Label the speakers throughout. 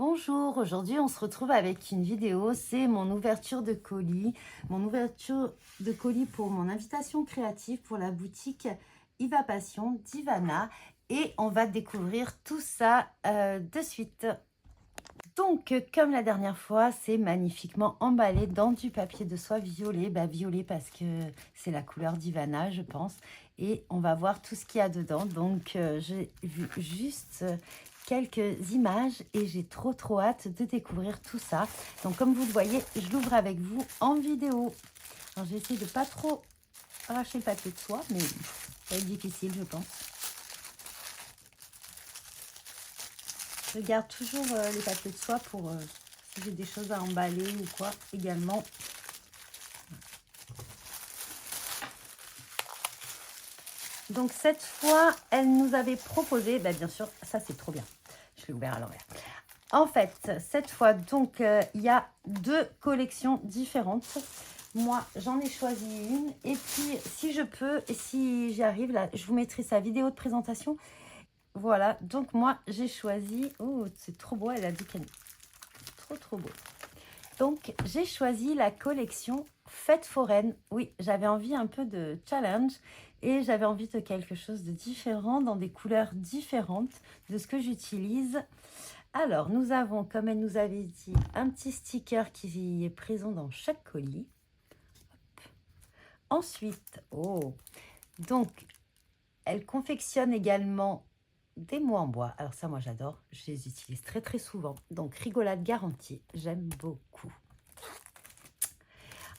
Speaker 1: Bonjour, aujourd'hui on se retrouve avec une vidéo, c'est mon ouverture de colis. Mon ouverture de colis pour mon invitation créative pour la boutique Iva Passion d'Ivana. Et on va découvrir tout ça de suite. Donc, comme la dernière fois, c'est magnifiquement emballé dans du papier de soie violet. Violet parce que c'est la couleur d'Ivana, je pense. Et on va voir tout ce qu'il y a dedans. Donc, j'ai vu juste quelques images et j'ai trop hâte de découvrir tout ça. Donc, comme vous le voyez, je l'ouvre avec vous en vidéo. Alors, j'ai essayé de pas trop arracher le papier de soie, mais ça va être difficile, je pense. Je garde toujours les papiers de soie pour si j'ai des choses à emballer ou quoi également. Donc cette fois, elle nous avait proposé, bien sûr, ça c'est trop bien. Je l'ai ouvert à l'envers. En fait, cette fois, donc, il y a deux collections différentes. Moi, j'en ai choisi une. Et puis, si je peux, et si j'y arrive, là, je vous mettrai sa vidéo de présentation. Voilà, donc moi, j'ai choisi... Oh, c'est trop beau, elle a dit qu'elle... Trop beau. Donc, j'ai choisi la collection Fête foraine. Oui, j'avais envie un peu de challenge et j'avais envie de quelque chose de différent, dans des couleurs différentes de ce que j'utilise. Alors, nous avons, comme elle nous avait dit, un petit sticker qui est présent dans chaque colis. Hop. Ensuite, donc, elle confectionne également des mots en bois. Alors ça, moi, j'adore. Je les utilise très souvent. Donc, rigolade garantie. J'aime beaucoup.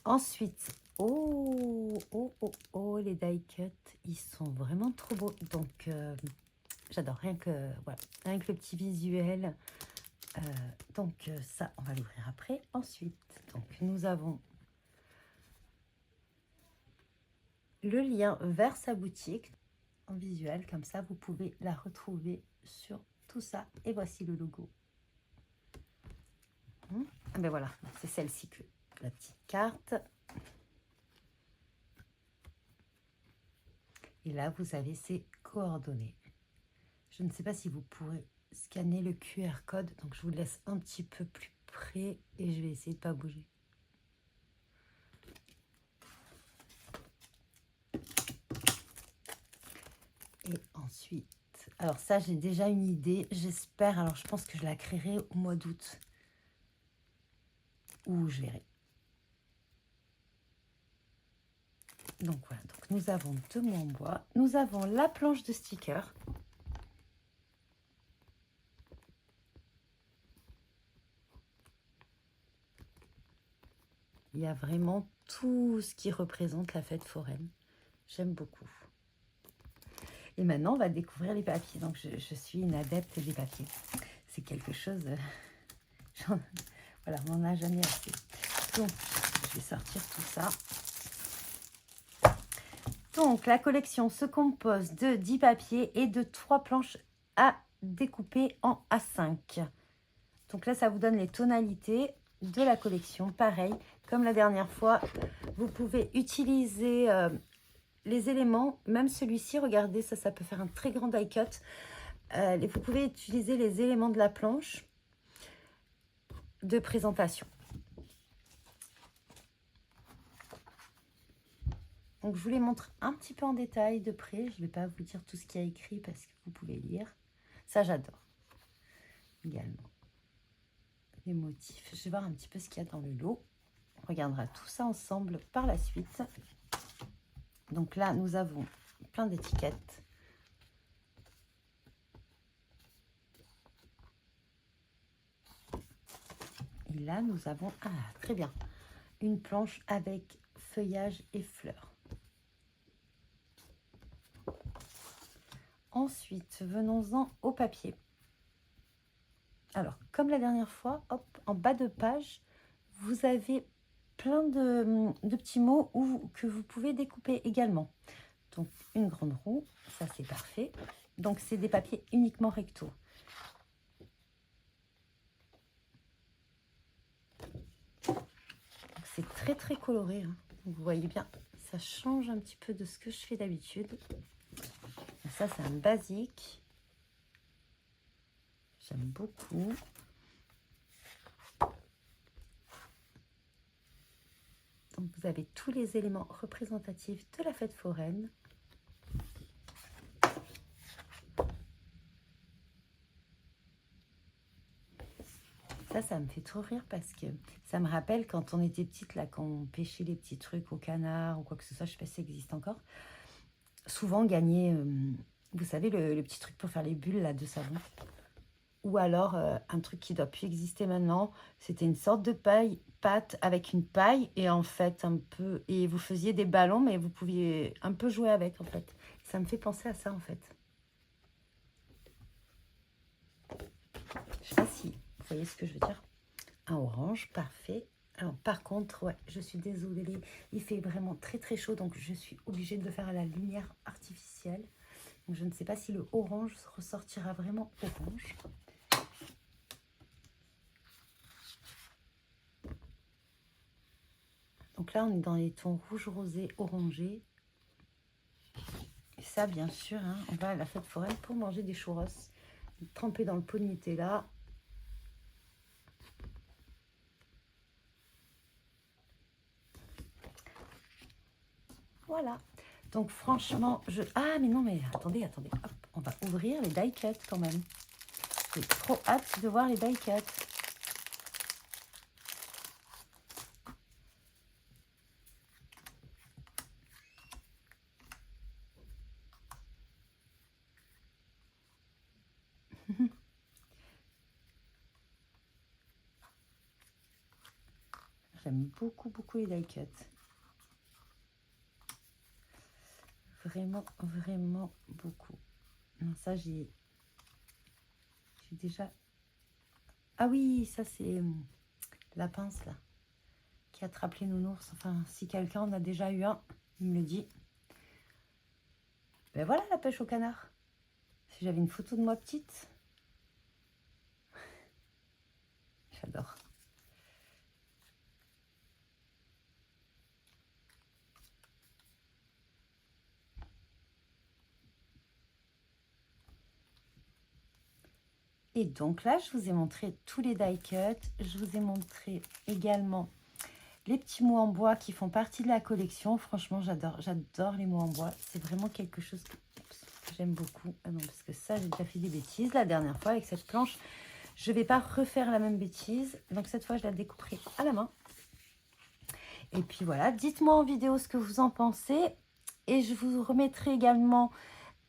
Speaker 1: Ensuite, les die cut, ils sont vraiment trop beaux. Donc, j'adore. Rien que le petit visuel. Donc, ça, on va l'ouvrir après. Ensuite, donc, nous avons le lien vers sa boutique en visuel. Comme ça, vous pouvez la retrouver sur tout ça. Et voici le logo. Voilà, c'est celle-ci que la petite carte. Et là, vous avez ses coordonnées. Je ne sais pas si vous pourrez scanner le QR code. Donc, je vous laisse un petit peu plus près et je vais essayer de ne pas bouger. Et ensuite, alors ça, j'ai déjà une idée. J'espère, alors je pense que je la créerai au mois d'août. Ou je verrai. Donc voilà, donc nous avons deux mots en bois. Nous avons la planche de stickers. Il y a vraiment tout ce qui représente la fête foraine. J'aime beaucoup. Et maintenant, on va découvrir les papiers. Donc, je suis une adepte des papiers. C'est quelque chose... voilà, on n'en a jamais assez. Donc, je vais sortir tout ça. Donc, la collection se compose de 10 papiers et de 3 planches à découper en A5. Donc là, ça vous donne les tonalités de la collection. Pareil, comme la dernière fois, vous pouvez utiliser les éléments. Même celui-ci, regardez, ça peut faire un très grand die cut. Vous pouvez utiliser les éléments de la planche de présentation. Donc, je vous les montre un petit peu en détail de près. Je ne vais pas vous dire tout ce qu'il y a écrit parce que vous pouvez lire. Ça, j'adore. Également, les motifs. Je vais voir un petit peu ce qu'il y a dans le lot. On regardera tout ça ensemble par la suite. Donc là, nous avons plein d'étiquettes. Et là, nous avons, très bien, une planche avec feuillage et fleurs. Ensuite, venons-en au papier. Alors, comme la dernière fois, hop, en bas de page, vous avez plein de petits mots que vous pouvez découper également. Donc, une grande roue, ça c'est parfait. Donc, c'est des papiers uniquement recto. C'est très coloré, hein. Vous voyez bien, ça change un petit peu de ce que je fais d'habitude. Ça, c'est un basique. J'aime beaucoup. vous avez tous les éléments représentatifs de la fête foraine. Ça me fait trop rire parce que ça me rappelle quand on était petite, là, quand on pêchait les petits trucs au canard ou quoi que ce soit, je sais pas si ça existe encore. Souvent, on gagnait, vous savez, le petit truc pour faire les bulles là, de savon. Ou alors, un truc qui doit plus exister maintenant, c'était une sorte de pâte avec une paille et en fait, un peu... Et vous faisiez des ballons, mais vous pouviez un peu jouer avec, en fait. Ça me fait penser à ça, en fait. Je sais pas si vous voyez ce que je veux dire. Un orange, parfait. Alors, par contre, ouais, je suis désolée, il fait vraiment très très chaud, donc je suis obligée de le faire à la lumière artificielle. Donc, je ne sais pas si le orange ressortira vraiment orange. Donc là, on est dans les tons rouge, rosé, orangé. Et ça, bien sûr, hein, on va à la fête foraine pour manger des churros trempés dans le pot de Nutella. Voilà. Donc franchement, ah, mais non, mais attendez. Hop, on va ouvrir les die cuts quand même. J'ai trop hâte de voir les die cuts. J'aime beaucoup, beaucoup les die cuts. Vraiment, vraiment beaucoup. Non, ça, j'ai déjà... Ah oui, ça, c'est la pince, là, qui attrape les nounours. Enfin, si quelqu'un en a déjà eu un, il me le dit. Ben voilà la pêche au canard. Si j'avais une photo de moi petite. J'adore. Et donc là, je vous ai montré tous les die cuts. Je vous ai montré également les petits mots en bois qui font partie de la collection. Franchement, j'adore les mots en bois. C'est vraiment quelque chose que j'aime beaucoup. Ah non, parce que ça, j'ai déjà fait des bêtises la dernière fois avec cette planche. Je ne vais pas refaire la même bêtise. Donc cette fois, je la découperai à la main. Et puis voilà, dites-moi en vidéo ce que vous en pensez. Et je vous remettrai également...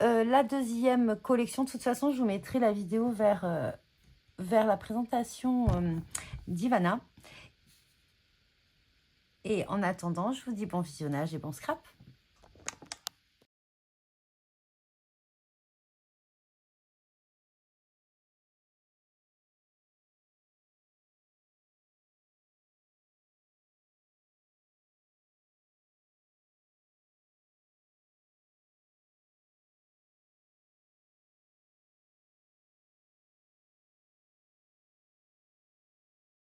Speaker 1: la deuxième collection. De toute façon, je vous mettrai la vidéo vers la présentation d'Ivana. Et en attendant, je vous dis bon visionnage et bon scrap.